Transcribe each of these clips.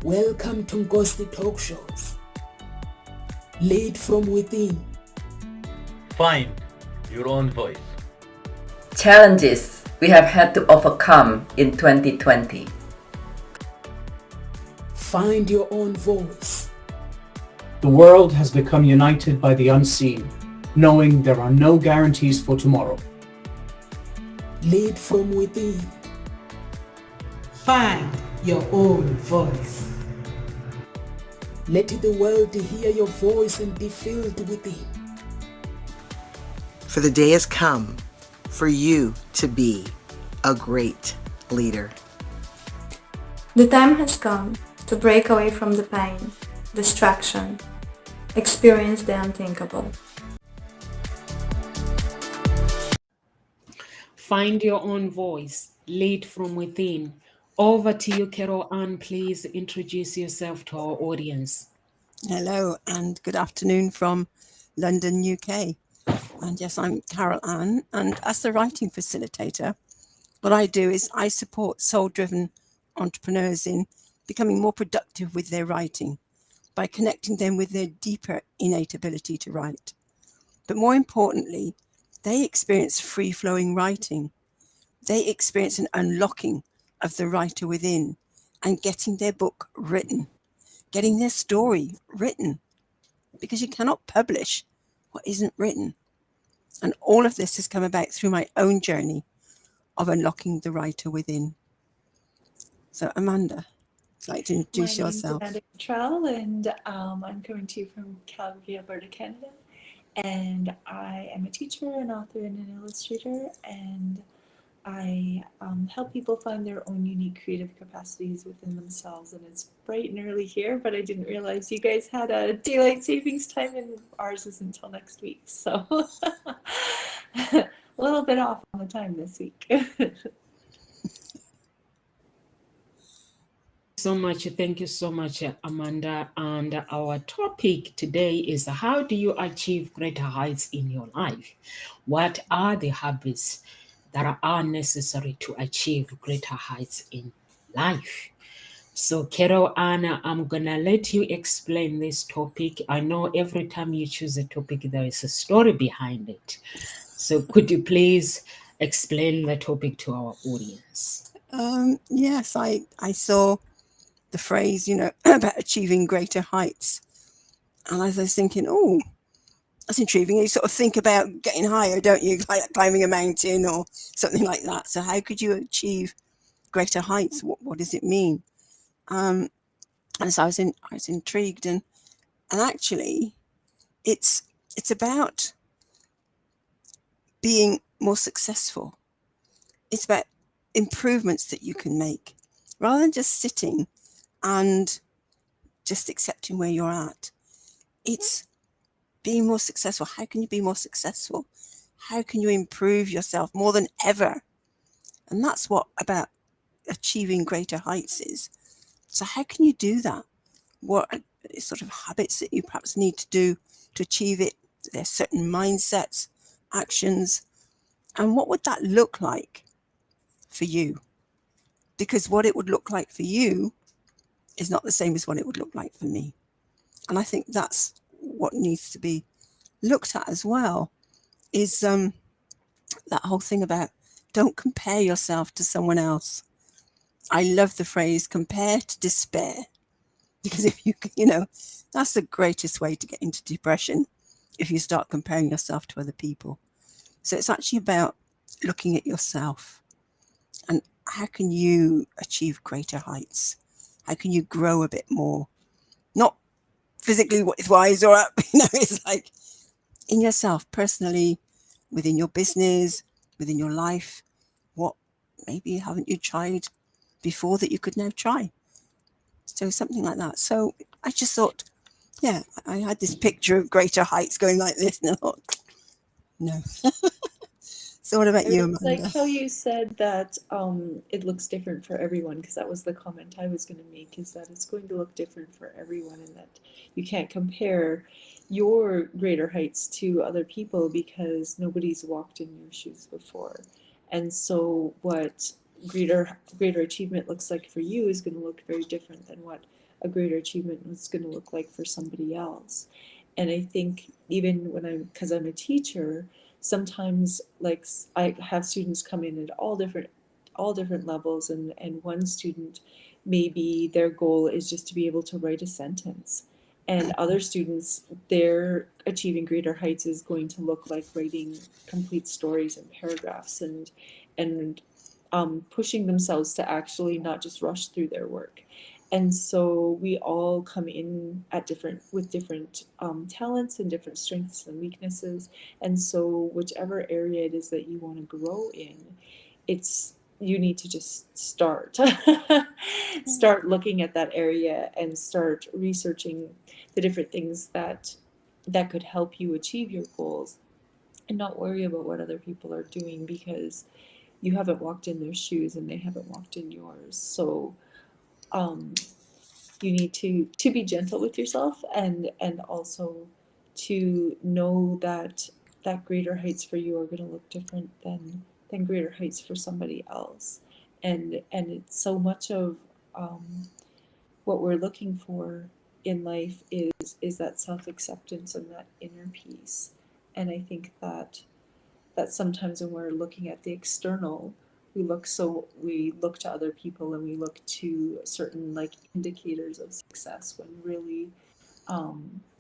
Welcome to Ngosi Talk Shows. Lead from within. Find your own voice. Challenges we have had to overcome in 2020. Find your own voice. The world has become united by the unseen, knowing there are no guarantees for tomorrow. Lead from within. Find your own voice. Let the world hear your voice and be filled within. For the day has come for you to be a great leader. The time has come to break away from the pain, distraction, experience the unthinkable. Find your own voice. Lead from within. Over to you, Carol Ann. Please introduce yourself to our audience. Hello and good afternoon from London, UK. And yes, I'm Carol Ann, and as the writing facilitator, what I do is I support soul-driven entrepreneurs in becoming more productive with their writing by connecting them with their deeper innate ability to write. But more importantly, they experience free-flowing writing. They experience an unlocking of the writer within and getting their book written, getting their story written, because you cannot publish what isn't written. And all of this has come about through my own journey of unlocking the writer within. So Amanda, would you like to introduce yourself? My name is Nadia Cottrell, and I'm coming to you from Calgary, Alberta, Canada. And I am a teacher, an author, and an illustrator, and I help people find their own unique creative capacities within themselves. And it's bright and early here, but I didn't realize you guys had a daylight savings time, and ours is until next week. So a little bit off on the time this week. Thank you so much, Amanda. And our topic today is how do you achieve greater heights in your life? What are the habits that are necessary to achieve greater heights in life? So Carol Anna, I'm gonna let you explain this topic. I know every time you choose a topic, there is a story behind it. So could you please explain the topic to our audience? Yes, I saw the phrase, about achieving greater heights. And as I was thinking, oh, that's intriguing. You sort of think about getting higher, don't you? Like climbing a mountain or something like that. So how could you achieve greater heights? What does it mean? And so I was intrigued, and actually, it's about being more successful. It's about improvements that you can make, rather than just sitting and just accepting where you're at. It's being more successful. How can you be more successful? How can you improve yourself more than ever? And that's what about achieving greater heights is. So how can you do that? What are sort of habits that you perhaps need to do to achieve it? There's certain mindsets, actions, and what would that look like for you? Because what it would look like for you is not the same as what it would look like for me. And I think that's what needs to be looked at as well, is that whole thing about don't compare yourself to someone else. I love the phrase compare to despair, because if that's the greatest way to get into depression, if you start comparing yourself to other people. So it's actually about looking at yourself and how can you achieve greater heights? How can you grow a bit more? Not physically wise or up, it's like in yourself, personally, within your business, within your life. What maybe haven't you tried before that you could now try? So something like that. So I just thought, yeah, I had this picture of greater heights going like this, and I thought, no. So what about you, Amanda? Like how you said that it looks different for everyone, because that was the comment I was going to make, is that it's going to look different for everyone, and that you can't compare your greater heights to other people because nobody's walked in your shoes before. And so what greater achievement looks like for you is going to look very different than what a greater achievement is going to look like for somebody else. And I think even because I'm a teacher, sometimes like I have students come in at all different levels, and one student, maybe their goal is just to be able to write a sentence, and other students, their achieving greater heights is going to look like writing complete stories and paragraphs, and pushing themselves to actually not just rush through their work. And so we all come in with different talents and different strengths and weaknesses. And so whichever area it is that you want to grow in, you need to just start looking at that area and start researching the different things that could help you achieve your goals, and not worry about what other people are doing, because you haven't walked in their shoes and they haven't walked in yours. So you need to be gentle with yourself, and also to know that greater heights for you are going to look different than greater heights for somebody else. And it's so much of what we're looking for in life is that self-acceptance and that inner peace. And I think that sometimes when we're looking at the external, we look to other people, and we look to certain like indicators of success, when really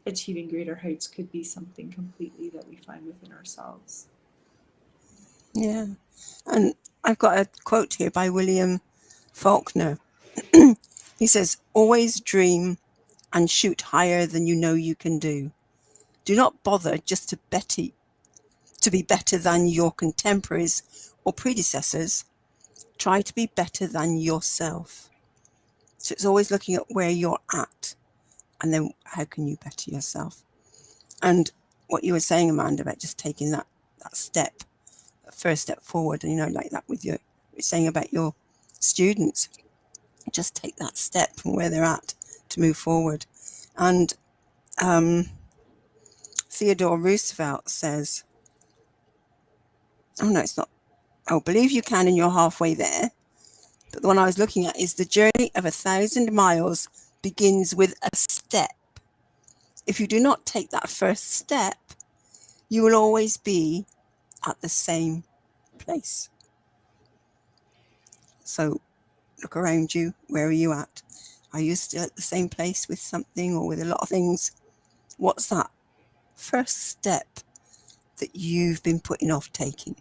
achieving greater heights could be something completely that we find within ourselves. Yeah. And I've got a quote here by William Faulkner. He says, "Always dream and shoot higher than you know you can do. Do not bother just to be better than your contemporaries or predecessors. Try to be better than yourself." So it's always looking at where you're at, and then how can you better yourself? And what you were saying, Amanda, about just taking that step, that first step forward, and like that with you're saying about your students, just take that step from where they're at to move forward. And Theodore Roosevelt says, oh no, it's not. Oh, believe you can and you're halfway there. But the one I was looking at is the journey of 1,000 miles begins with a step. If you do not take that first step, you will always be at the same place. So look around you. Where are you at? Are you still at the same place with something or with a lot of things? What's that first step that you've been putting off taking?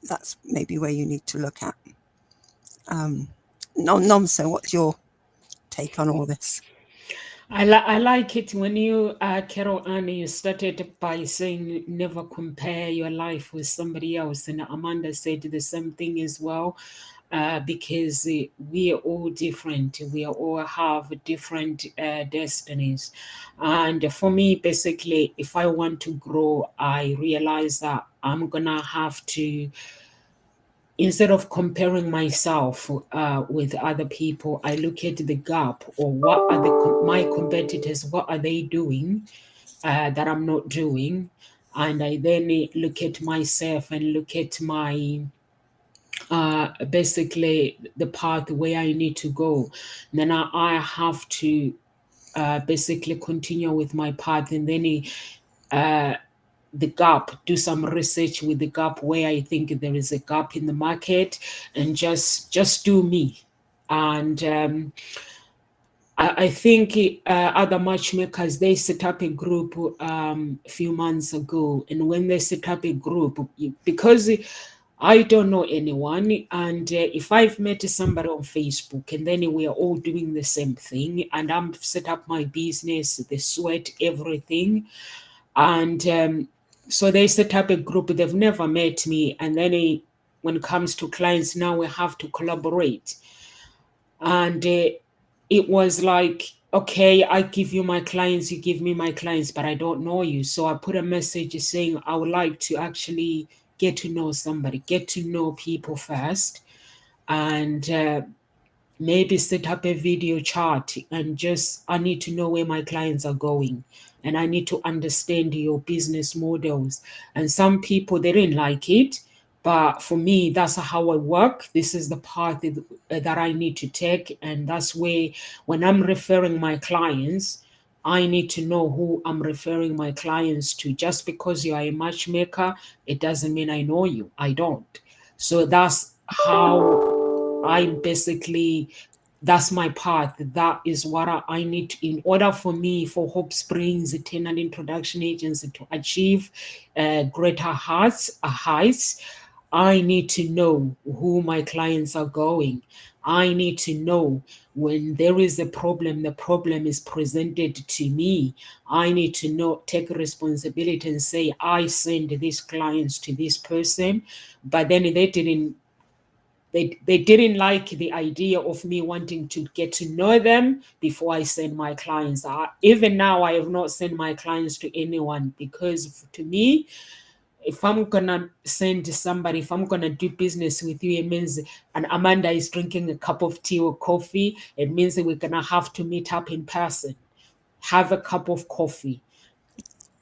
That's maybe where you need to look at. Nomsa, what's your take on all this? I like it when you, Carol Ann, you started by saying never compare your life with somebody else. And Amanda said the same thing as well, because we are all different. We all have different destinies. And for me, basically, if I want to grow, I realize that I'm going to have to, instead of comparing myself with other people, I look at the gap, or what are my competitors, what are they doing that I'm not doing? And I then look at myself and look at my basically the path where I need to go. Then I have to basically continue with my path, and then the gap, do some research with the gap where I think there is a gap in the market, and just do me. And I think other matchmakers, they set up a group a few months ago, and when they set up a group, because I don't know anyone, and if I've met somebody on Facebook and then we are all doing the same thing, and I'm set up my business, the sweat, everything, and so they set up a group. They've never met me, and then when it comes to clients, now we have to collaborate. And it was like, okay, I give you my clients, you give me my clients, but I don't know you. So I put a message saying I would like to actually get to know somebody, get to know people first, and maybe set up a video chat, and just, I need to know where my clients are going, and I need to understand your business models. And some people, they didn't like it, But for me, that's how I work. This is the path that I need to take. And that's where, when I'm referring my clients, I need to know who I'm referring my clients to. Just because you are a matchmaker, it doesn't mean I know you. I don't. So that's how I'm basically, that's my path. That is what I need to, in order for me, for Hope Springs Tenant Introduction Agency to achieve greater heights. I need to know who my clients are going. I need to know when there is a problem, the problem is presented to me. I need to know, take responsibility and say, I send these clients to this person, but then they didn't like the idea of me wanting to get to know them before I send my clients. Even now, I have not sent my clients to anyone, because to me, if I'm gonna send somebody, if I'm gonna do business with you, it means, and Amanda is drinking a cup of tea or coffee, it means that we're gonna have to meet up in person, have a cup of coffee,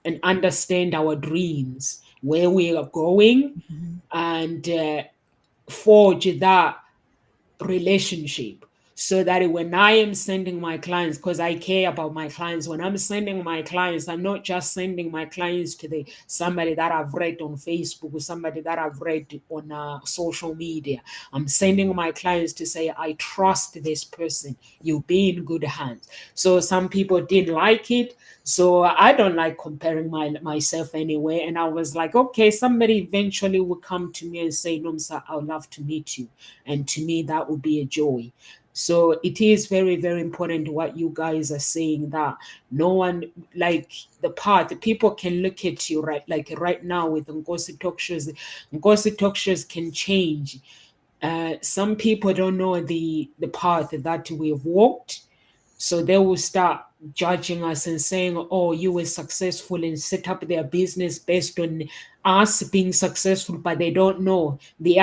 and understand our dreams, where we are going, and forge that relationship, so that when I am sending my clients, because I care about my clients, when I'm sending my clients, I'm not just sending my clients to the somebody that I've read on Facebook or somebody that I've read on social media. I'm sending my clients to say, I trust this person, you'll be in good hands. So some people didn't like it, so I don't like comparing myself anyway. And I was like, okay, somebody eventually will come to me and say, Nomsa, I'd love to meet you. And to me, that would be a joy. So it is very, very important what you guys are saying, that no one, like the part, the people can look at you, right? Like right now with Ngozi talk shows can change. Some people don't know the path that we've walked. So they will start judging us and saying, oh, you were successful and set up their business based on us being successful, but they don't know the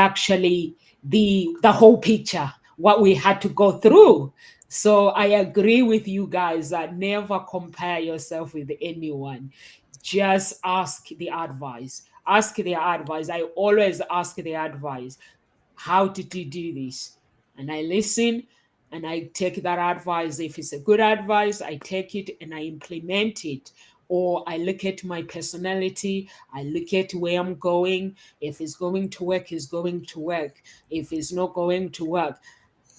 whole picture, what we had to go through. So I agree with you guys that never compare yourself with anyone. Just ask the advice. Ask the advice. I always ask the advice. How did you do this? And I listen and I take that advice. If it's a good advice, I take it and I implement it. Or I look at my personality, I look at where I'm going. If it's going to work, it's going to work. If it's not going to work.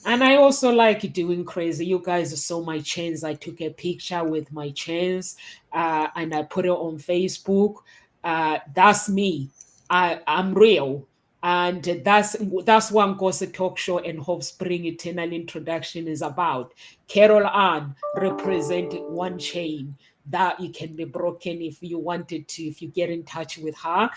And I also like doing crazy. You guys saw my chains. I took a picture with my chains and I put it on Facebook. That's me. I'm real. And that's what Ngozi Talk Show and Hope Spring Eternal Introduction is about. Carol Ann represent one chain that you can be broken if you wanted to, if you get in touch with her.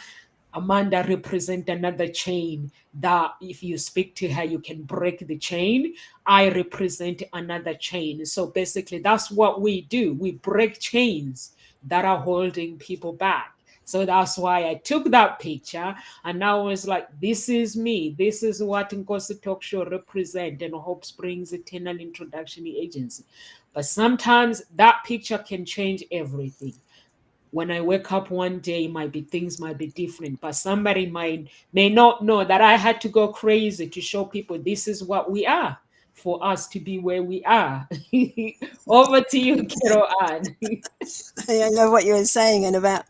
Amanda represent another chain that if you speak to her, you can break the chain. I represent another chain. So basically, that's what we do. We break chains that are holding people back. So that's why I took that picture and I was like, this is me. This is what Ngozi Talk Show represent and Hope Springs Eternal Introduction Agency. But sometimes that picture can change everything. When I wake up one day, things might be different, but somebody may not know that I had to go crazy to show people this is what we are for us to be where we are. Over to you, Carol Ann. I love what you were saying, and about,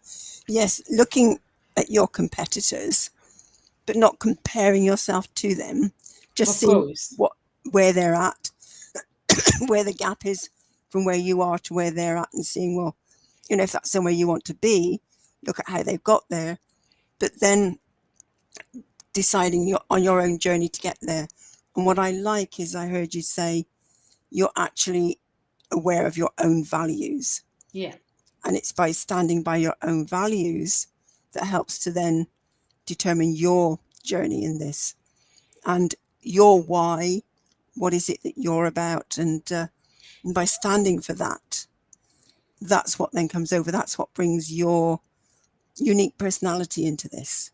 yes, looking at your competitors, but not comparing yourself to them, just seeing where they're at, where the gap is from where you are to where they're at, and seeing, well, you know, if that's somewhere you want to be, look at how they've got there, but then deciding on your own journey to get there. And what I like is I heard you say you're actually aware of your own values. Yeah. And it's by standing by your own values that helps to then determine your journey in this and your why. What is it that you're about? And by standing for that, that's what then comes over. That's what brings your unique personality into this.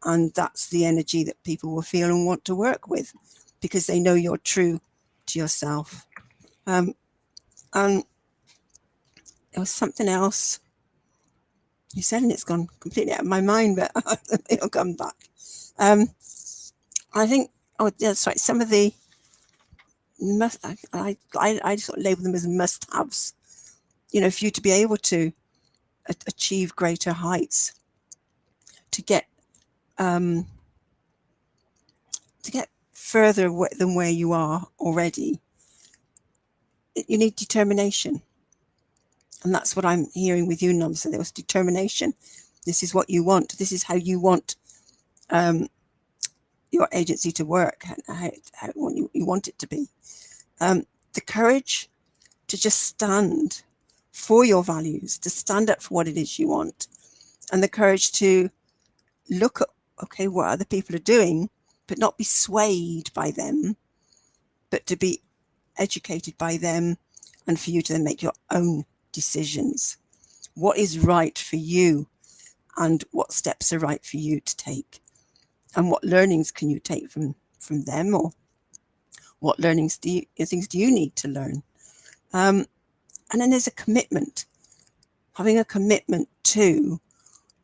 And that's the energy that people will feel and want to work with, because they know you're true to yourself. And there was something else you said, and it's gone completely out of my mind, but it'll come back. I think, oh, that's right, some of the I sort of label them as must-haves, you know, for you to be able to achieve greater heights, to get further than where you are already. You need determination. And that's what I'm hearing with you, Nomsa. There was determination. This is what you want. This is how you want your agency to work, how you want it to be. The courage to just stand for your values, to stand up for what it is you want. And the courage to look at, okay, what other people are doing, but not be swayed by them, but to be educated by them, and for you to then make your own decisions. What is right for you, and what steps are right for you to take, and what learnings can you take from them, or what things do you need to learn? And then there's a commitment, having a commitment to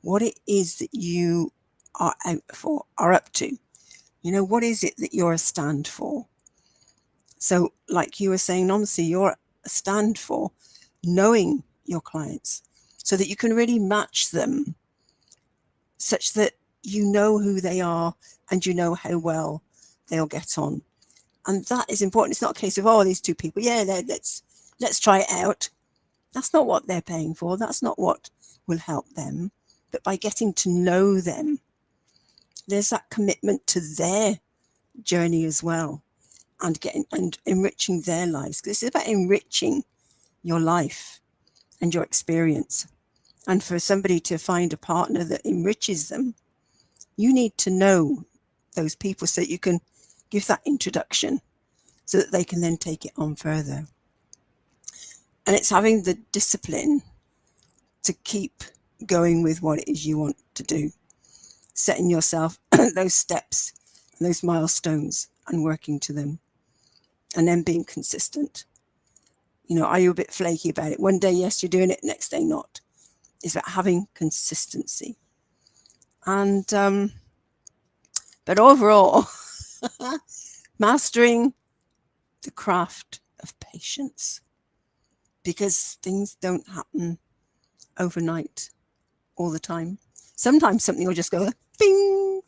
what it is that you are up to. You know, what is it that you're a stand for? So like you were saying, Nomsa, you're a stand for knowing your clients so that you can really match them such that you know who they are and you know how well they'll get on. And that is important. It's not a case of, oh, these two people, yeah, let's try it out. That's not what they're paying for. That's not what will help them. But by getting to know them, there's that commitment to their journey as well, and enriching their lives. Because it's about enriching your life and your experience. And for somebody to find a partner that enriches them, you need to know those people so that you can give that introduction so that they can then take it on further. And it's having the discipline to keep going with what it is you want to do, setting yourself those steps and those milestones and working to them, and then being consistent. You know, are you a bit flaky about it? One day, yes, you're doing it, next day not. It's about having consistency. And, but overall, mastering the craft of patience, because things don't happen overnight all the time. Sometimes something will just go bing,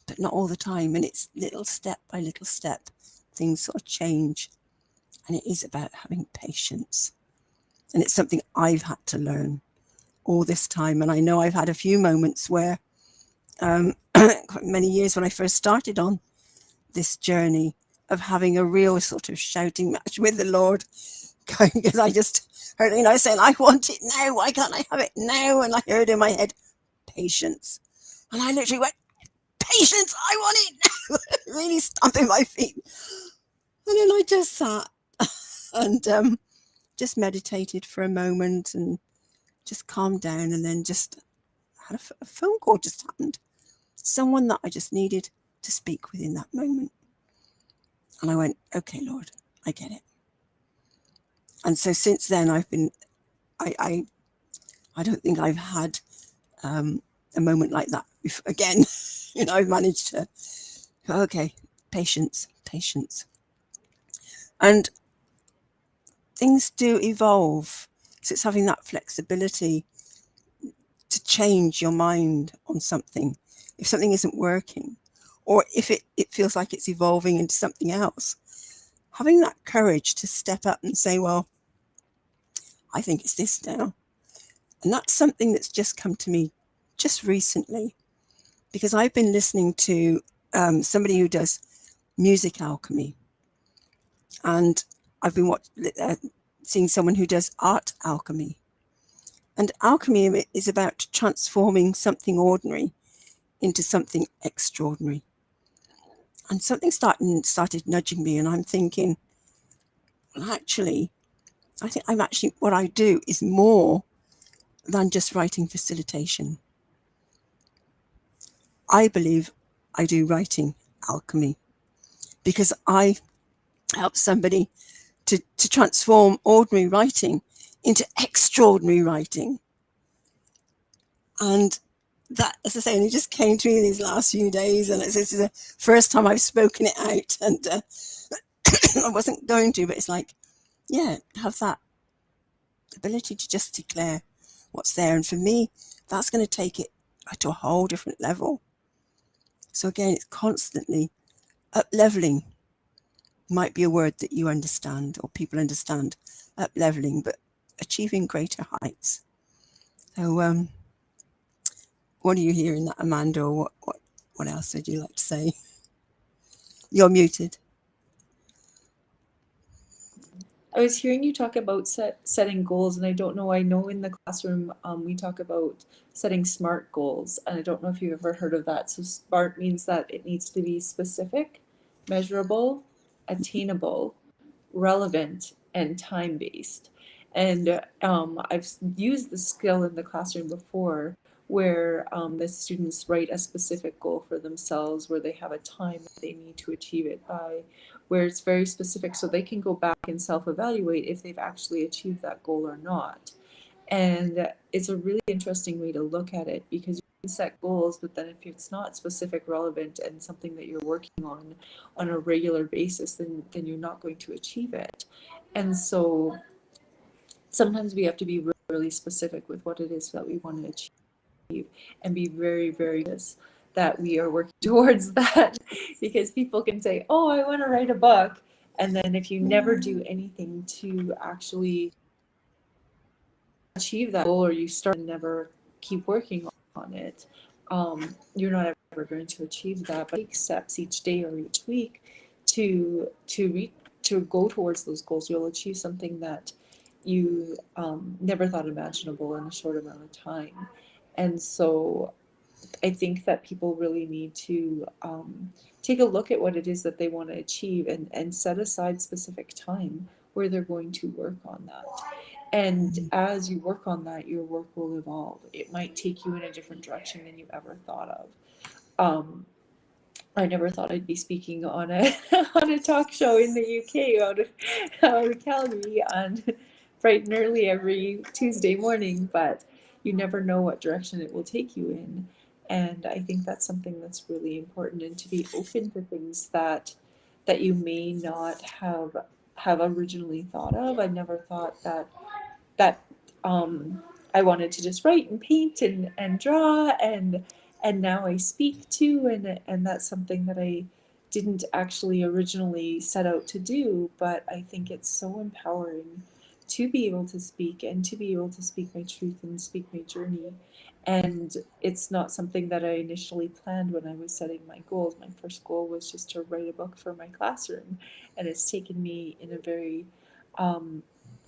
but not all the time. And it's little step by little step, things sort of change. And it is about having patience. And it's something I've had to learn all this time. And I know I've had a few moments where, many years when I first started on this journey of having a real sort of shouting match with the Lord, because I just heard, you know, saying, I want it now. Why can't I have it now? And I heard in my head, patience. And I literally went, patience, I want it now. Really stamping my feet. And then I just sat and just meditated for a moment and just calmed down, and then just had a phone call just happened. Someone that I just needed to speak with in that moment. And I went, okay, Lord, I get it. And so since then I've been, I don't think I've had a moment like that again. You know, I've managed to, okay, patience. And things do evolve. So it's having that flexibility to change your mind on something. If something isn't working, or if it feels like it's evolving into something else, having that courage to step up and say, well, I think it's this now. And that's something that's just come to me just recently, because I've been listening to somebody who does music alchemy. And I've been seeing someone who does art alchemy. And alchemy is about transforming something ordinary into something extraordinary. And something started nudging me, and I'm thinking, well, actually, I think what I do is more than just writing facilitation. I believe I do writing alchemy, because I help somebody to transform ordinary writing into extraordinary writing. And that, as I say, only just came to me these last few days, and this is the first time I've spoken it out, and I wasn't going to, but it's like, yeah, have that ability to just declare what's there. And for me, that's going to take it to a whole different level. So again, it's constantly up-leveling. Might be a word that you understand or people understand, up-leveling, but achieving greater heights. So what are you hearing that, Amanda, or what else would you like to say? You're muted. I was hearing you talk about setting goals, and I don't know, I know in the classroom we talk about setting SMART goals, and I don't know if you've ever heard of that. So SMART means that it needs to be specific, measurable, attainable, relevant, and time-based. And I've used the skill in the classroom before where the students write a specific goal for themselves, where they have a time that they need to achieve it by, where it's very specific, so they can go back and self-evaluate if they've actually achieved that goal or not. And it's a really interesting way to look at it, because you can set goals, but then if it's not specific, relevant, and something that you're working on a regular basis, then you're not going to achieve it. And so sometimes we have to be really specific with what it is that we want to achieve, and be very, very that we are working towards that. Because people can say, oh, I want to write a book, and then if you never do anything to actually achieve that goal, or you start and never keep working on it, you're not ever going to achieve that. But take steps each day or each week to go towards those goals. You'll achieve something that you never thought imaginable in a short amount of time. And so I think that people really need to take a look at what it is that they want to achieve, and set aside specific time where they're going to work on that. And as you work on that, your work will evolve. It might take you in a different direction than you ever thought of. I never thought I'd be speaking on a on a talk show in the UK out of Calgary on bright and early every Tuesday morning, but you never know what direction it will take you in. And I think that's something that's really important, and to be open to things that you may not have originally thought of. I never thought that I wanted to just write and paint and draw, and now I speak too, and that's something that I didn't actually originally set out to do, but I think it's so empowering to be able to speak, and to be able to speak my truth and speak my journey. And it's not something that I initially planned when I was setting my goals. My first goal was just to write a book for my classroom, and it's taken me in a very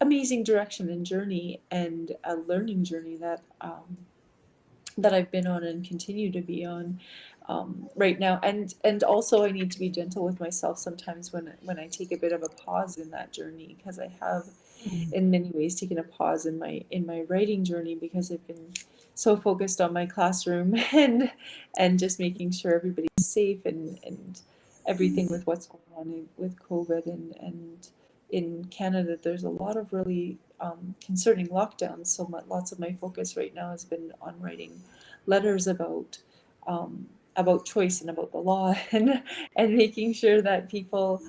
amazing direction and journey, and a learning journey that that I've been on and continue to be on right now. And also I need to be gentle with myself sometimes when I take a bit of a pause in that journey, because I have in many ways taken a pause in my writing journey, because I've been so focused on my classroom and just making sure everybody's safe, and everything with what's going on with COVID, and in Canada there's a lot of really concerning lockdowns. So lots of my focus right now has been on writing letters about choice and about the law, and making sure that people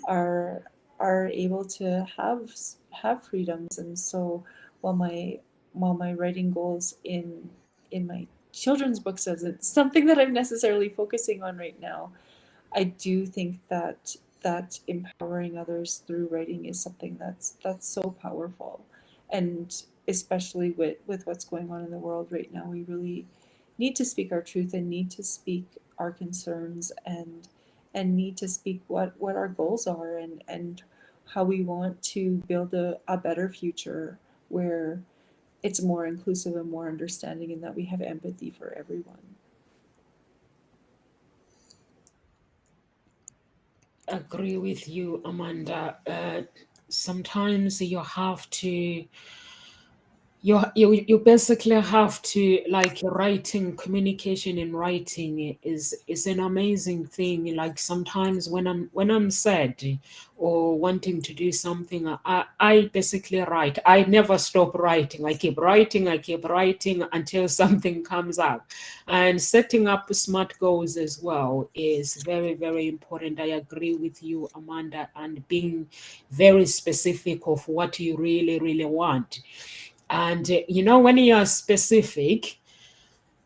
are able to have freedoms. And so while my writing goals in my children's books isn't something that I'm necessarily focusing on right now, I do think that empowering others through writing is something that's so powerful. And especially with what's going on in the world right now, we really need to speak our truth, and need to speak our concerns, and need to speak what our goals are, and how we want to build a better future where it's more inclusive and more understanding, and that we have empathy for everyone. Agree with you, Amanda. Sometimes you have to you basically have to, like, writing, communication in writing is an amazing thing. Like sometimes when I'm sad or wanting to do something, I basically write. I never stop writing. I keep writing until something comes up. And setting up smart goals as well is very, very important. I agree with you, Amanda, and being very specific of what you really, really want. And when you are specific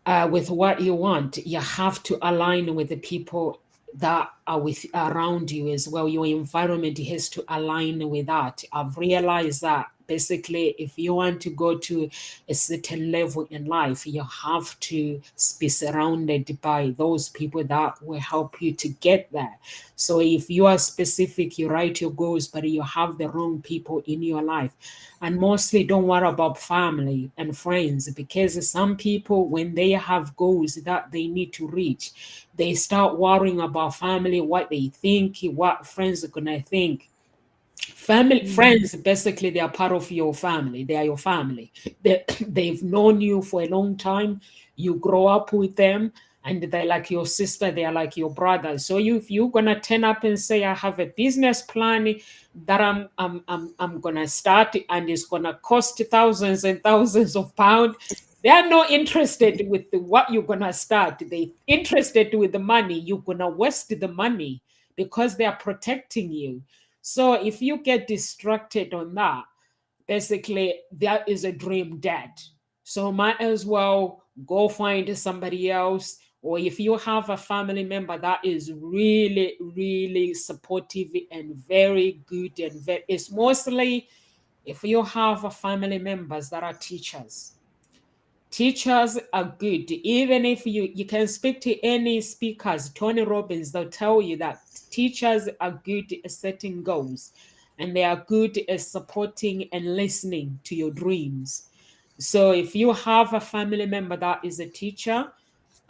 with what you want, you have to align with the people that are with around you as well. Your environment has to align with that. I've realized that basically, if you want to go to a certain level in life, you have to be surrounded by those people that will help you to get there. So if you are specific, you write your goals, but you have the wrong people in your life. And mostly don't worry about family and friends, because some people, when they have goals that they need to reach, they start worrying about family, what they think, what friends are gonna think. Family, friends, basically, they are part of your family. They are your family. They've known you for a long time. You grow up with them, and they're like your sister. They are like your brother. So if you're gonna turn up and say, "I have a business plan that I'm gonna start, and it's gonna cost thousands and thousands of pounds," they are not interested with what you're gonna start. They interested with the money. You're gonna waste the money because they are protecting you. So if you get distracted on that, basically that is a dream dead. So might as well go find somebody else. Or if you have a family member that is really, really supportive and very good, and it's mostly if you have a family members that are teachers. Teachers are good. Even if you can speak to any speakers, Tony Robbins, they'll tell you that teachers are good at setting goals, and they are good at supporting and listening to your dreams. So if you have a family member that is a teacher,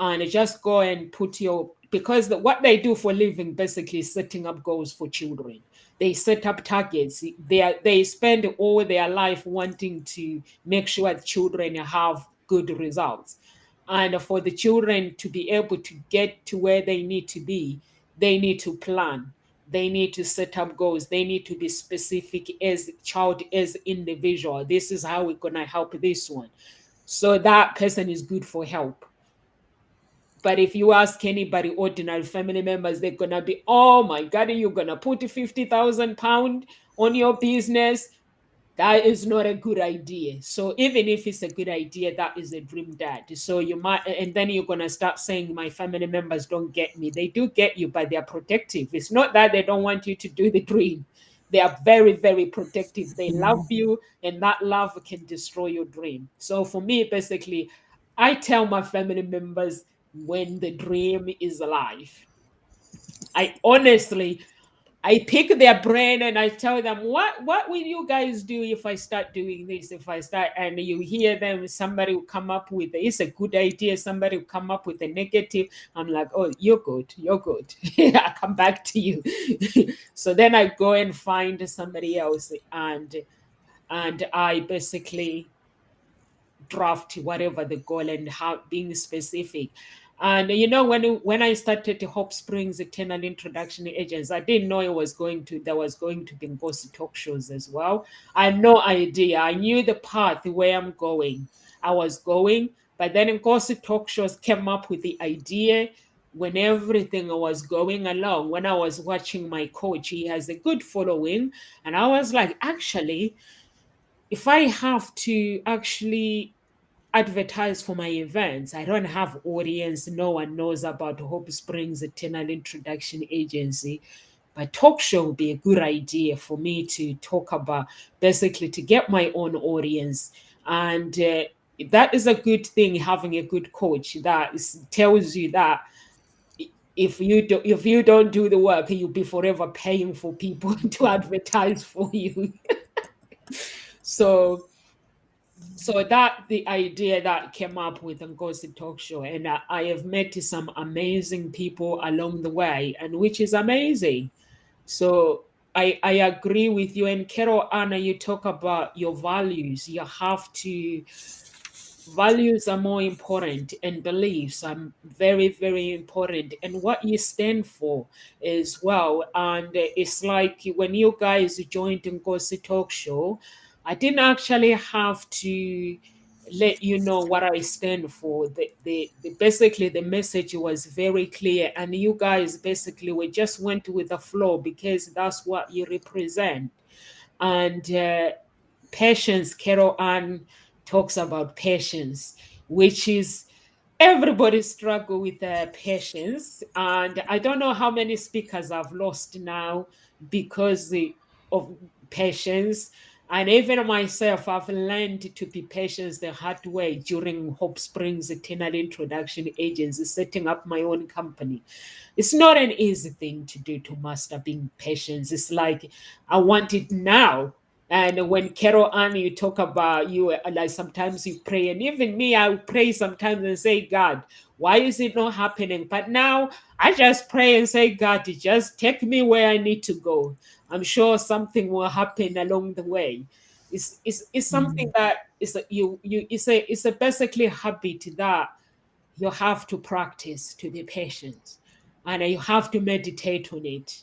and just go and put your, because what they do for living basically is setting up goals for children. They set up targets. They spend all their life wanting to make sure that children have good results. And for the children to be able to get to where they need to be, they need to plan. They need to set up goals. They need to be specific as child, as individual. This is how we're gonna help this one. So that person is good for help. But if you ask anybody, ordinary family members, they're gonna be, "Oh my God, you're gonna put 50,000 pounds on your business? That is not a good idea." So even if it's a good idea, that is a dream dad. So you might, and then you're gonna start saying, "My family members don't get me." They do get you, but they're protective. It's not that they don't want you to do the dream. They are very, very protective. They love you, and that love can destroy your dream. So for me, basically, I tell my family members when the dream is alive. I pick their brain and I tell them, what will you guys do if I start doing this? If I start, and you hear them, somebody will come up with, it's a good idea, somebody will come up with a negative. I'm like, "Oh, you're good. I come back to you." So then I go and find somebody else, and I basically draft whatever the goal, and how being specific. And when I started Hope Springs Eternal Introduction Agents, I didn't know there was going to be Ngosi talk shows as well. I had no idea. I knew the path where I was going, but then Ngosi talk shows came up with the idea when everything was going along. When I was watching my coach, he has a good following, and I was like, actually, if I have to actually advertise for my events, I don't have audience. No one knows about Hope Springs Eternal Introduction Agency. But talk show would be a good idea for me to talk about, basically to get my own audience. And that is a good thing, having a good coach that tells you that if you don't do the work, you'll be forever paying for people to advertise for you. So that the idea that came up with Ngozi Talk Show, and I have met some amazing people along the way, and which is amazing. So I agree with you. And Carol Anna, you talk about your values. You have to, values are more important, and beliefs are very, very important. And what you stand for as well. And it's like when you guys joined Ngozi Talk Show, I didn't actually have to let you know what I stand for. Basically the message was very clear, and you guys basically we just went with the flow because that's what you represent. And patience, Carol Ann talks about patience, which is everybody struggle with patience. And I don't know how many speakers I've lost now because of patience. And even myself, I've learned to be patient the hard way during Hope Springs Tenant Introduction Agency, setting up my own company. It's not an easy thing to do, to master being patient. It's like I want it now. And when Carol Ann, you talk about you, like sometimes you pray, and even me, I pray sometimes and say, God, why is it not happening? But now I just pray and say, God, just take me where I need to go. I'm sure something will happen along the way. It's something that is it's a basically habit that you have to practice to be patient, and you have to meditate on it.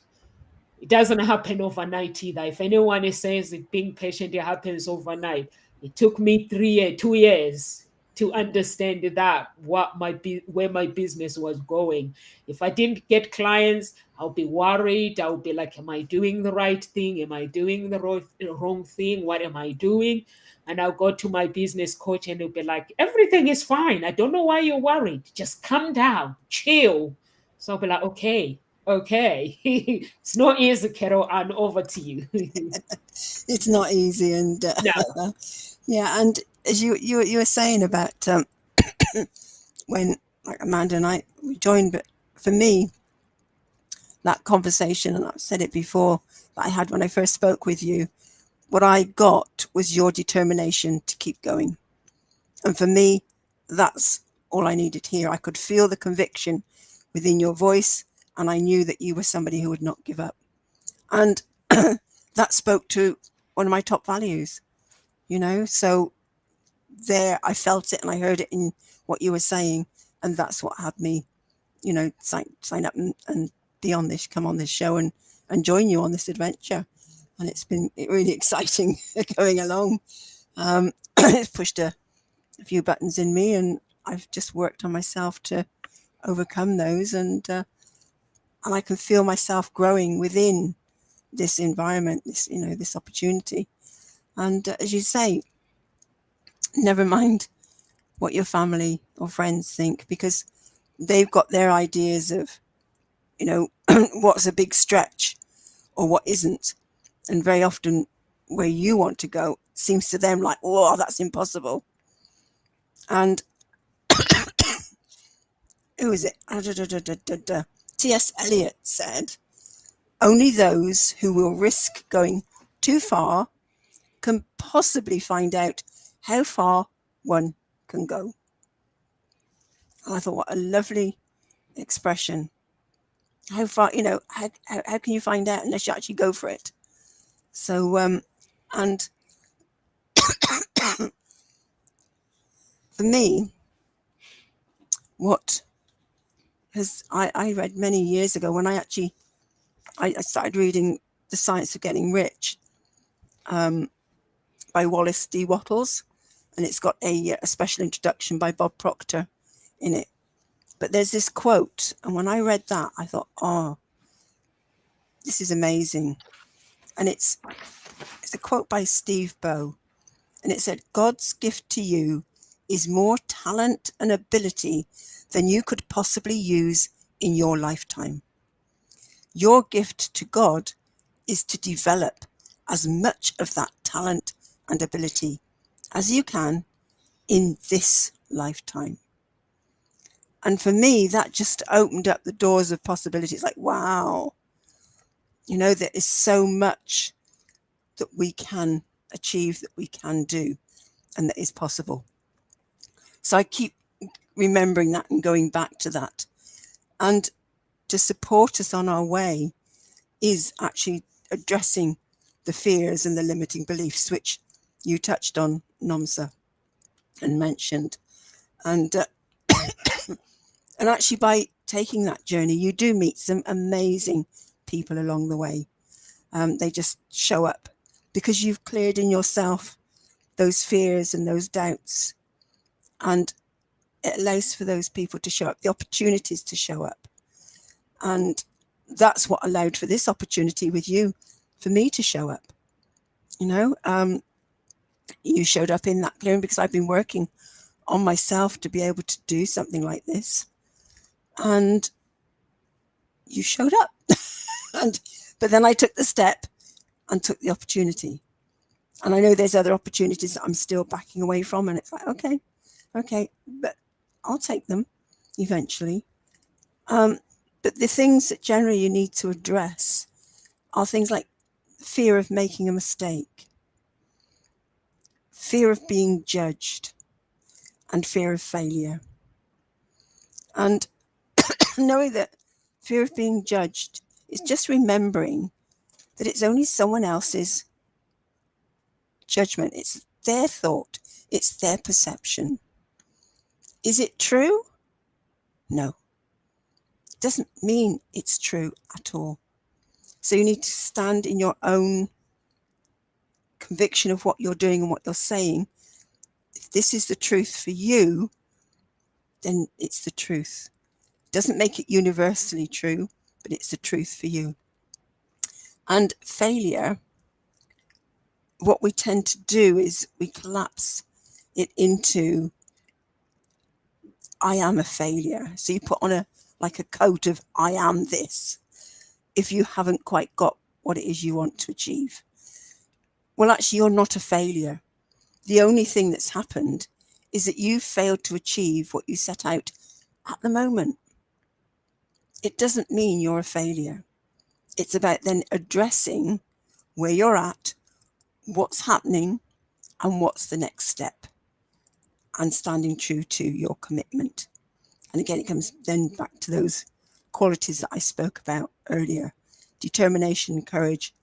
It doesn't happen overnight either. If anyone says that being patient it happens overnight, it took me 2 years to understand that what might be where my business was going. If I didn't get clients, I'll be worried. I'll be like, am I doing the right thing? Am I doing the wrong thing? What am I doing? And I'll go to my business coach and he'll be like, everything is fine. I don't know why you're worried. Just calm down, chill. So I'll be like, okay. It's not easy, Carol, and over to you. It's not easy, and No. yeah, and as you were saying about when like Amanda and I we joined, but for me, that conversation, and I've said it before, that I had when I first spoke with you, what I got was your determination to keep going, and for me, that's all I needed here. I could feel the conviction within your voice, and I knew that you were somebody who would not give up. And that spoke to one of my top values, so there I felt it and I heard it in what you were saying, and that's what had me, sign up and be on this, come on this show and join you on this adventure. And it's been really exciting going along. It's pushed a few buttons in me, and I've just worked on myself to overcome those, and I can feel myself growing within this environment, this opportunity. And as you say, never mind what your family or friends think, because they've got their ideas of, what's a big stretch or what isn't. And very often where you want to go seems to them like, oh, that's impossible. And who is it? T.S. Eliot said, only those who will risk going too far can possibly find out how far one can go. And I thought, what a lovely expression. How far, how can you find out unless you actually go for it? So, and for me, what I read many years ago when I started reading The Science of Getting Rich by Wallace D. Wattles, and it's got a special introduction by Bob Proctor in it. But there's this quote, and when I read that, I thought, oh, this is amazing. And it's a quote by Steve Bow, and it said, God's gift to you is more talent and ability than you could possibly use in your lifetime. Your gift to God is to develop as much of that talent and ability as you can in this lifetime. And for me, that just opened up the doors of possibilities. Like, wow, there is so much that we can achieve, that we can do, and that is possible. So I keep remembering that and going back to that. And to support us on our way is actually addressing the fears and the limiting beliefs, which you touched on, Nomsa, and mentioned. And and actually, by taking that journey, you do meet some amazing people along the way. They just show up because you've cleared in yourself those fears and those doubts, and it allows for those people to show up, the opportunities to show up. And that's what allowed for this opportunity with you, for me to show up. You know, you showed up in that clearing because I've been working on myself to be able to do something like this, and you showed up. But then I took the step and took the opportunity. And I know there's other opportunities that I'm still backing away from, and it's like, okay, but I'll take them eventually. But the things that generally you need to address are things like fear of making a mistake, fear of being judged, and fear of failure. And knowing that fear of being judged is just remembering that it's only someone else's judgment. It's their thought. It's their perception. Is it true? No. It doesn't mean it's true at all. So you need to stand in your own conviction of what you're doing and what you're saying. If this is the truth for you, then it's the truth. It doesn't make it universally true, but it's the truth for you. And failure, what we tend to do is we collapse it into, I am a failure. So you put on a coat of I am this, if you haven't quite got what it is you want to achieve. Well, actually, you're not a failure. The only thing that's happened is that you failed to achieve what you set out at the moment. It doesn't mean you're a failure. It's about then addressing where you're at, what's happening, and what's the next step, and standing true to your commitment. And again, it comes then back to those qualities that I spoke about earlier: determination, courage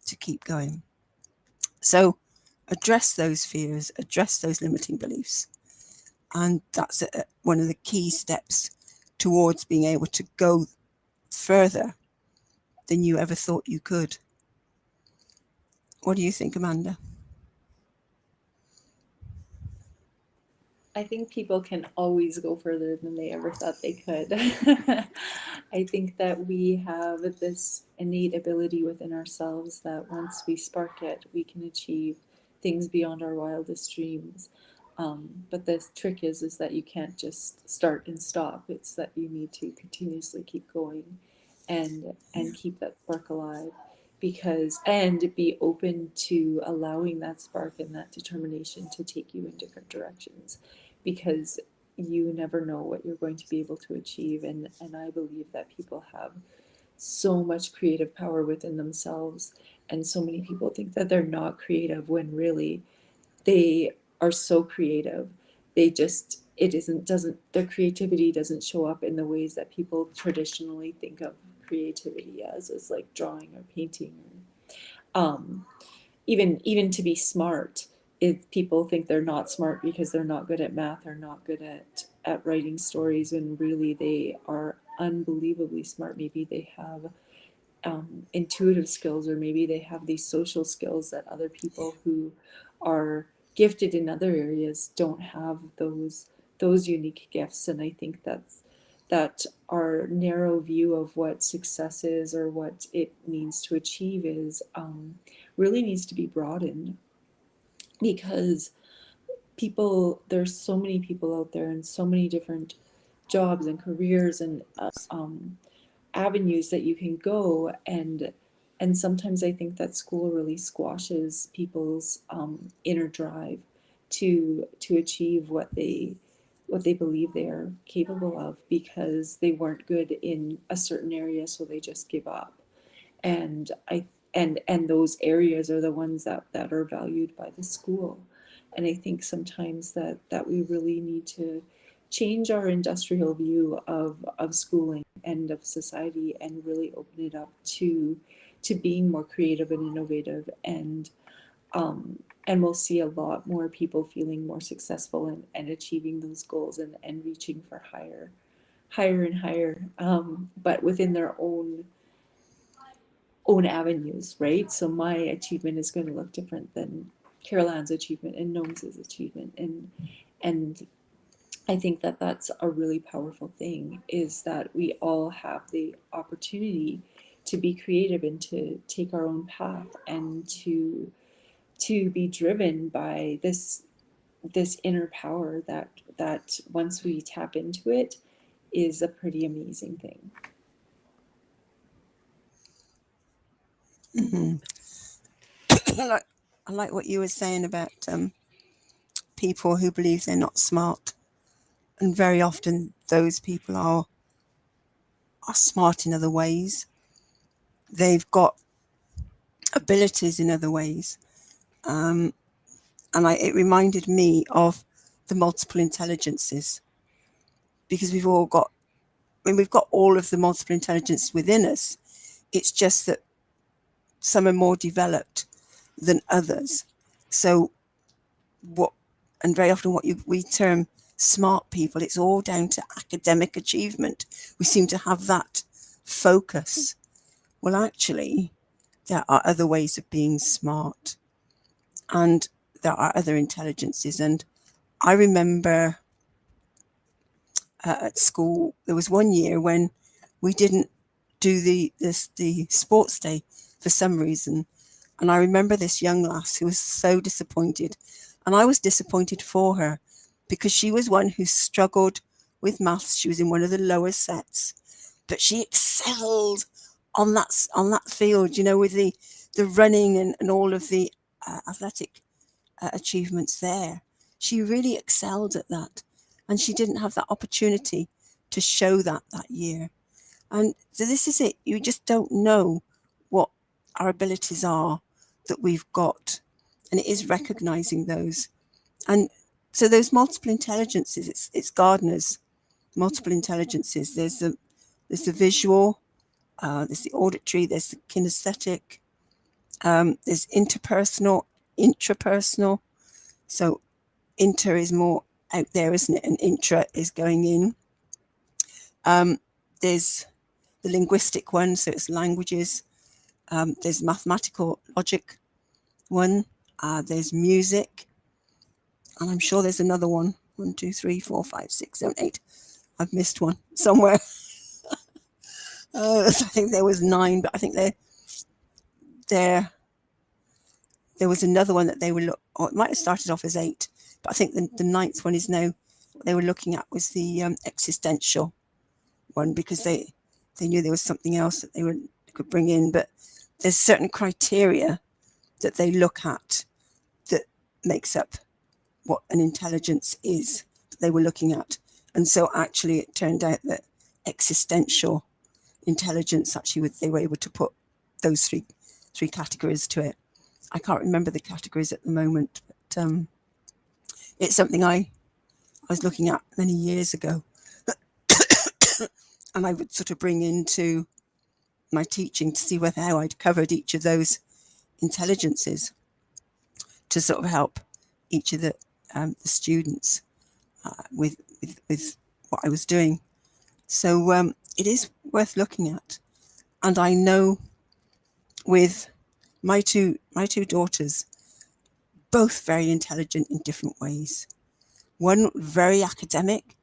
to keep going. So address those fears, address those limiting beliefs. And that's one of the key steps towards being able to go further than you ever thought you could. What do you think, Amanda? I think people can always go further than they ever thought they could. I think that we have this innate ability within ourselves that once we spark it, we can achieve things beyond our wildest dreams. But the trick is that you can't just start and stop. It's that you need to continuously keep going and keep that spark alive. And be open to allowing that spark and that determination to take you in different directions, because you never know what you're going to be able to achieve. And I believe that people have so much creative power within themselves, and so many people think that they're not creative when really they are so creative. They just, their creativity doesn't show up in the ways that people traditionally think of creativity as like drawing or painting. Even to be smart, if people think they're not smart because they're not good at math or not good at writing stories, and really they are unbelievably smart. Maybe they have intuitive skills, or maybe they have these social skills that other people who are gifted in other areas don't have those unique gifts. And I think that our narrow view of what success is or what it means to achieve is really needs to be broadened, because there's so many people out there and so many different jobs and careers and avenues that you can go, and sometimes I think that school really squashes people's inner drive to achieve what they believe they are capable of, because they weren't good in a certain area, so they just give up. And those areas are the ones that are valued by the school. And I think sometimes that we really need to change our industrial view of schooling and of society, and really open it up to being more creative and innovative, and we'll see a lot more people feeling more successful and achieving those goals, and reaching for higher and higher, but within their own avenues, right? So my achievement is going to look different than Carol Ann's achievement and Nomsa's achievement, and I think that that's a really powerful thing, is that we all have the opportunity to be creative and to take our own path, and to be driven by this inner power that once we tap into it is a pretty amazing thing. Mm-hmm. I like what you were saying about people who believe they're not smart, and very often those people are smart in other ways. They've got abilities in other ways, and it reminded me of the multiple intelligences, because we've got all of the multiple intelligence within us. It's just that some are more developed than others. So and very often what we term smart people, it's all down to academic achievement. We seem to have that focus. Well, actually, there are other ways of being smart, and there are other intelligences. And I remember at school, there was one year when we didn't do the sports day for some reason. And I remember this young lass who was so disappointed. And I was disappointed for her, because she was one who struggled with maths. She was in one of the lower sets, but she excelled on that field, with the running and all of the athletic achievements there. She really excelled at that, and she didn't have that opportunity to show that year. And so this is it. You just don't know what our abilities are that we've got, and it is recognizing those. And so those multiple intelligences, it's Gardner's multiple intelligences. There's the visual, there's the auditory, there's the kinesthetic, there's interpersonal, intrapersonal. So inter is more out there, isn't it? And intra is going in. There's the linguistic one, so it's languages. There's mathematical logic one. There's music. And I'm sure there's another one. 1, 2, 3, 4, 5, 6, 7, 8. I've missed one somewhere. I think there was 9, but I think there was another one that they were it might have started off as 8, but I think the 9th one is now what they were looking at was the existential one, because they knew there was something else that they could bring in. But there's certain criteria that they look at that makes up what an intelligence is that they were looking at. And so actually it turned out that existential intelligence, actually they were able to put those three categories to it. I can't remember the categories at the moment, but it's something I was looking at many years ago. And I would sort of bring into my teaching to see how I'd covered each of those intelligences to sort of help each of the students with what I was doing. So it is worth looking at. And I know with my two daughters, both very intelligent in different ways. One very academic,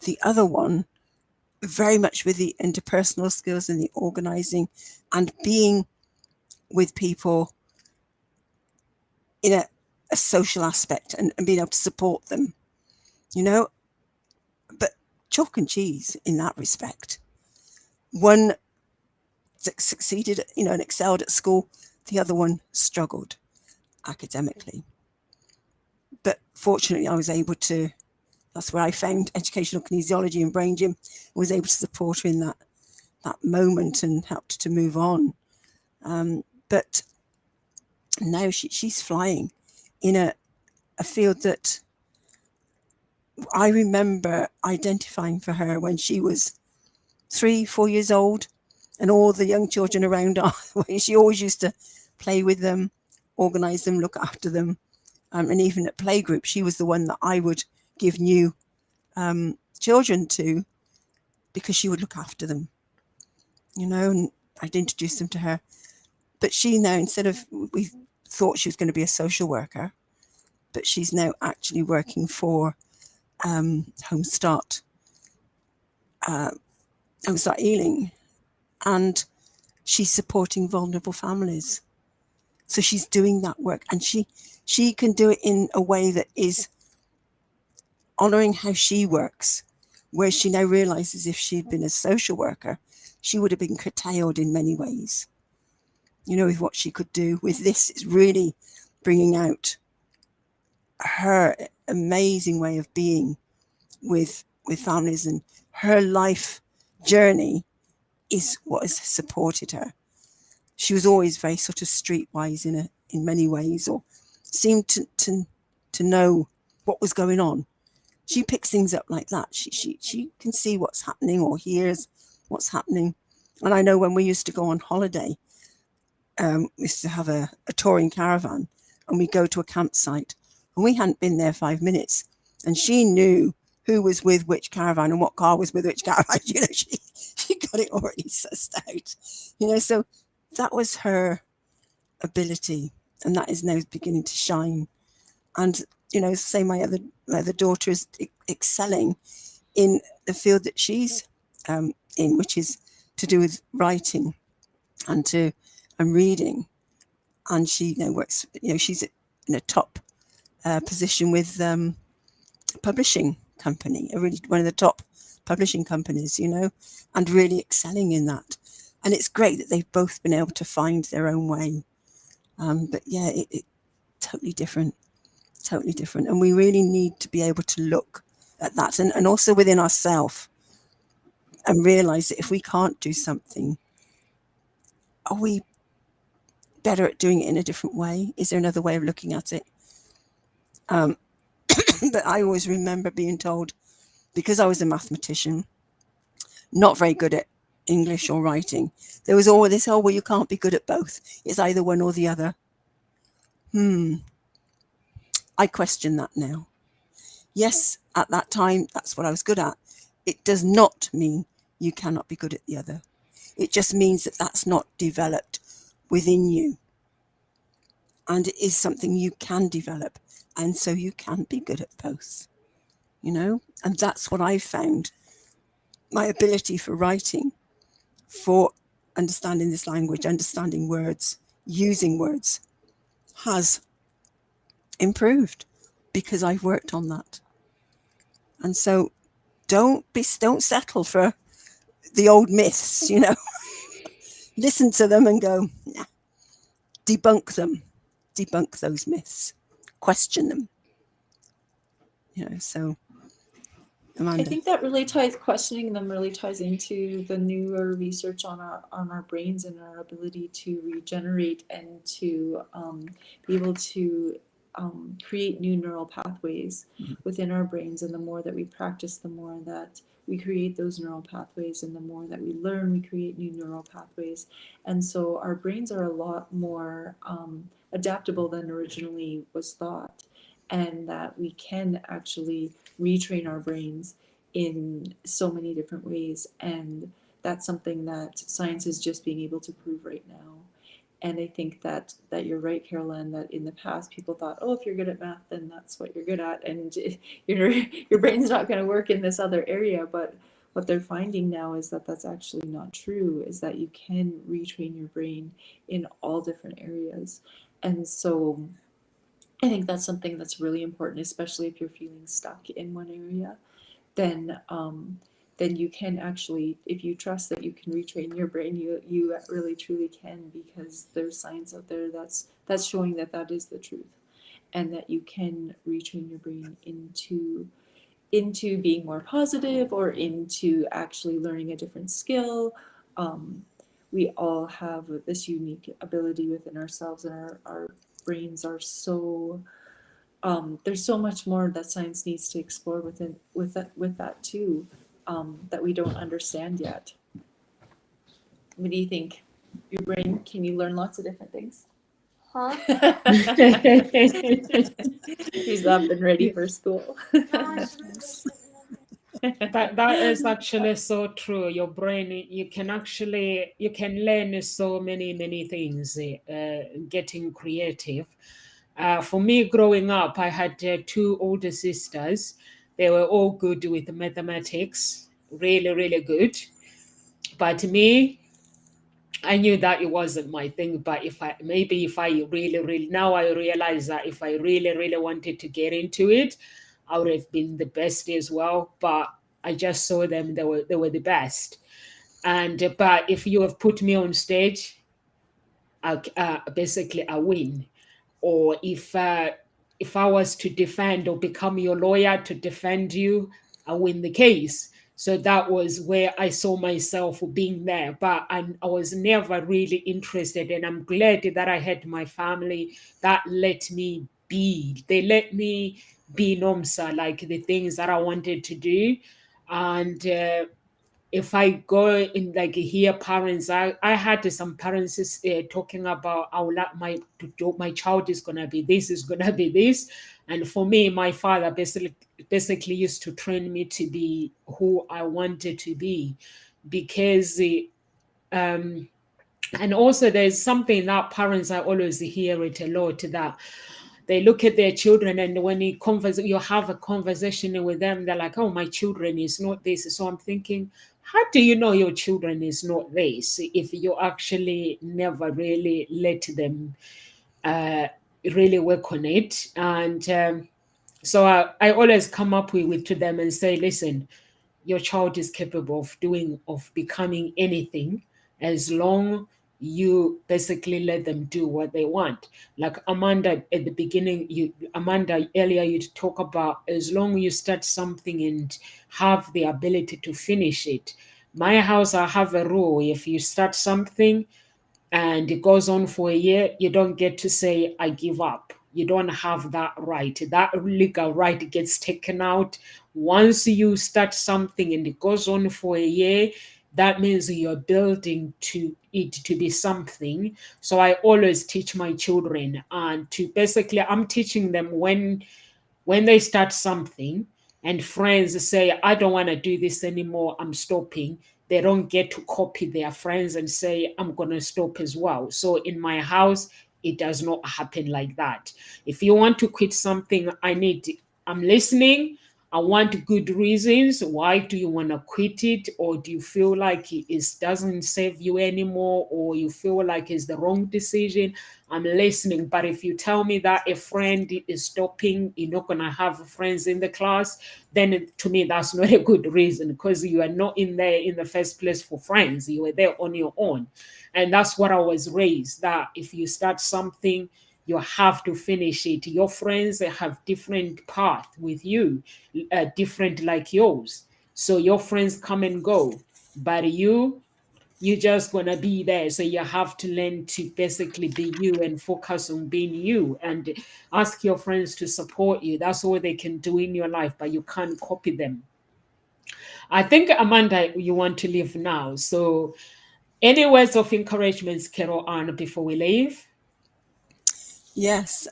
the other one very much with the interpersonal skills and the organizing and being with people in a social aspect and being able to support them, but chalk and cheese in that respect. One succeeded, and excelled at school. The other one struggled academically. But fortunately, I was able to, that's where I found educational kinesiology and brain gym, was able to support her in that moment and helped to move on. But now she's flying in a field that I remember identifying for her when she was 3-4 years old, and all the young children around her. She always used to play with them, organise them, look after them. And even at playgroup, she was the one that I would give new children to, because she would look after them, and I'd introduce them to her. But she now, instead of, we thought she was going to be a social worker, but she's now actually working for Home Start Healing, and she's supporting vulnerable families. So she's doing that work, and she can do it in a way that is honouring how she works, where she now realises if she'd been a social worker, she would have been curtailed in many ways, with what she could do. With this, it's really bringing out her amazing way of being with families, and her life journey is what has supported her. She was always very sort of streetwise in many ways, or seemed to know what was going on. She picks things up like that. She can see what's happening, or hears what's happening. And I know when we used to go on holiday, we used to have a touring caravan, and we go to a campsite, and we hadn't been there 5 minutes, and she knew who was with which caravan and what car was with which caravan. She got it already sussed out. So that was her ability, and that is now beginning to shine. And say my other daughter is excelling in the field that she's in, which is to do with writing and reading. And she works. She's in a top position with publishing company, one of the top publishing companies, and really excelling in that. And it's great that they've both been able to find their own way. But yeah, it totally different. And we really need to be able to look at that, and also within ourselves, and realize that if we can't do something, are we better at doing it in a different way? Is there another way of looking at it? But I always remember being told, because I was a mathematician, not very good at English or writing, there was always this, well, you can't be good at both. It's either one or the other. I question that now. Yes, at that time, that's what I was good at. It does not mean you cannot be good at the other. It just means that that's not developed within you. And it is something you can develop. And so you can be good at both, And that's what I found. My ability for writing, for understanding this language, understanding words, using words, has improved because I've worked on that. And so don't settle for the old myths, Listen to them and go, nah. Debunk those myths, question them, so Amanda. I think that questioning them really ties into the newer research on our brains and our ability to regenerate and to be able to create new neural pathways within our brains. And the more that we practice, the more that we create those neural pathways, and the more that we learn, we create new neural pathways. And so our brains are a lot more adaptable than originally was thought, and that we can actually retrain our brains in so many different ways. And that's something that science is just being able to prove right now. And I think that you're right, Carolyn, that in the past people thought, oh, if you're good at math, then that's what you're good at, and your brain's not going to work in this other area. But what they're finding now is that that's actually not true, is that you can retrain your brain in all different areas. And so I think that's something that's really important, especially if you're feeling stuck in one area. Then you can actually, if you trust that you can retrain your brain, you really truly can, because there's science out there that's showing that is the truth, and that you can retrain your brain into being more positive, or into actually learning a different skill. We all have this unique ability within ourselves, and our brains are so there's so much more that science needs to explore with that too, that we don't understand yet. What do you think? Your brain, can you learn lots of different things? Huh? He's up and ready for school. That is actually so true. Your brain, you can learn so many things, getting creative. For me, growing up, I had two older sisters. They were all good with mathematics, really good. But me, I knew that it wasn't my thing. But if I really, now I realize that if I really wanted to get into it, I would have been the best as well. But I just saw them; they were the best. And but if you have put me on stage, basically I win. Or if I was to defend or become your lawyer to defend you, I win the case. So that was where I saw myself being there. But I was never really interested. And I'm glad that I had my family that let me be. They let me be Nomsa, like the things that I wanted to do. And if I go in, like, hear parents, I had some parents talking about, I would like my child is gonna be this, is gonna be this. And for me, my father basically used to train me to be who I wanted to be, because and also there's something that parents, I always hear it a lot, that they look at their children, and when you have a conversation with them, they're like, oh, my children is not this. So I'm thinking, how do you know your children is not this if you actually never really let them really work on it? And so I always come up with to them and say, listen, your child is capable of becoming anything, as long you basically let them do what they want. Like Amanda at the beginning, Amanda earlier, you talk about, as long you start something and have the ability to finish it. My house, I have a rule: if you start something and it goes on for a year, you don't get to say, I give up. You don't have that right. That legal right gets taken out. Once you start something and it goes on for a year, that means you're building to it to be something. So I always teach my children, and to basically, I'm teaching them when they start something and friends say, I don't want to do this anymore, I'm stopping, they don't get to copy their friends and say, I'm going to stop as well. So in my house, it does not happen like that. If you want to quit something, I'm listening. I want good reasons. Why do you want to quit it? Or do you feel like it doesn't serve you anymore? Or you feel like it's the wrong decision? I'm listening. But if you tell me that a friend is stopping, you're not going to have friends in the class, then to me, that's not a good reason, because you are not in there in the first place for friends. You were there on your own. And that's what I was raised, that if you start something, you have to finish it. Your friends have different path with you, different like yours. So your friends come and go, but you're just gonna be there. So you have to learn to basically be you and focus on being you, and ask your friends to support you. That's all they can do in your life, but you can't copy them. I think, Amanda, you want to leave now. So any words of encouragement, Carol Ann, before we leave? Yes.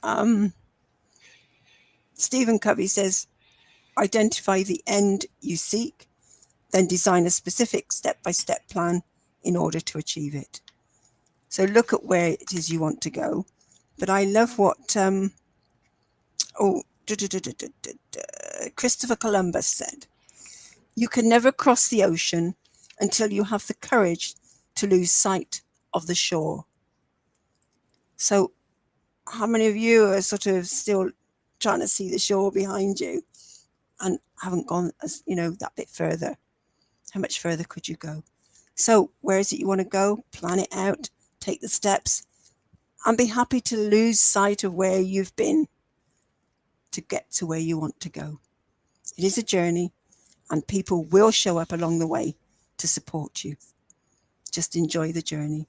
Stephen Covey says, identify the end you seek, then design a specific step-by-step plan in order to achieve it. So look at where it is you want to go. But I love what Christopher Columbus said. You can never cross the ocean until you have the courage to lose sight of the shore. So how many of you are sort of still trying to see the shore behind you and haven't gone that bit further? How much further could you go? So where is it you want to go? Plan it out, take the steps, and be happy to lose sight of where you've been to get to where you want to go. It is a journey, and people will show up along the way to support you. Just enjoy the journey.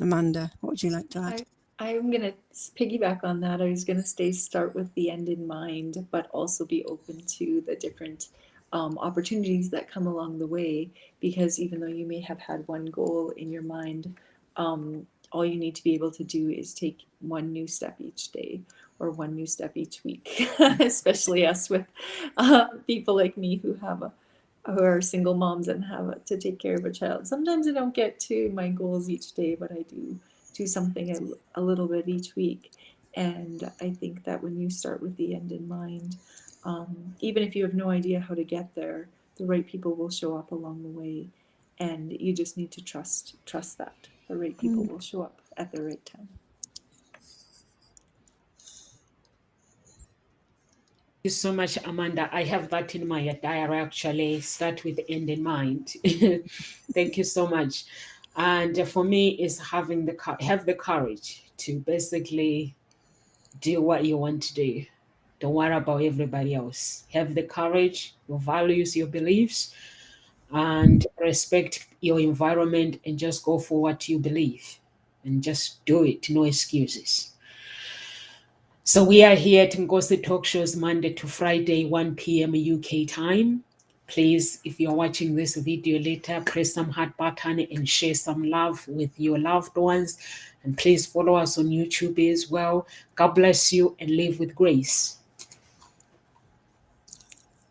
Amanda, what would you like to add? I'm going to piggyback on that. I was going to start with the end in mind, but also be open to the different opportunities that come along the way, because even though you may have had one goal in your mind, all you need to be able to do is take one new step each day or one new step each week, especially us with people like me who are single moms and have to take care of a child. Sometimes I don't get to my goals each day, but I do something a little bit each week. And I think that when you start with the end in mind, even if you have no idea how to get there, the right people will show up along the way, and you just need to trust that the right people will show up at the right time. Thank you so much, Amanda. I have that in my diary actually. Start with the end in mind. Thank you so much. And for me, is have the courage to basically do what you want to do. Don't worry about everybody else. Have the courage, your values, your beliefs, and respect your environment, and just go for what you believe and just do it. No excuses. So we are here at Ngozi Talk Shows Monday to Friday, 1 p.m. UK time. Please, if you're watching this video later, press some heart button and share some love with your loved ones. And please follow us on YouTube as well. God bless you and live with grace.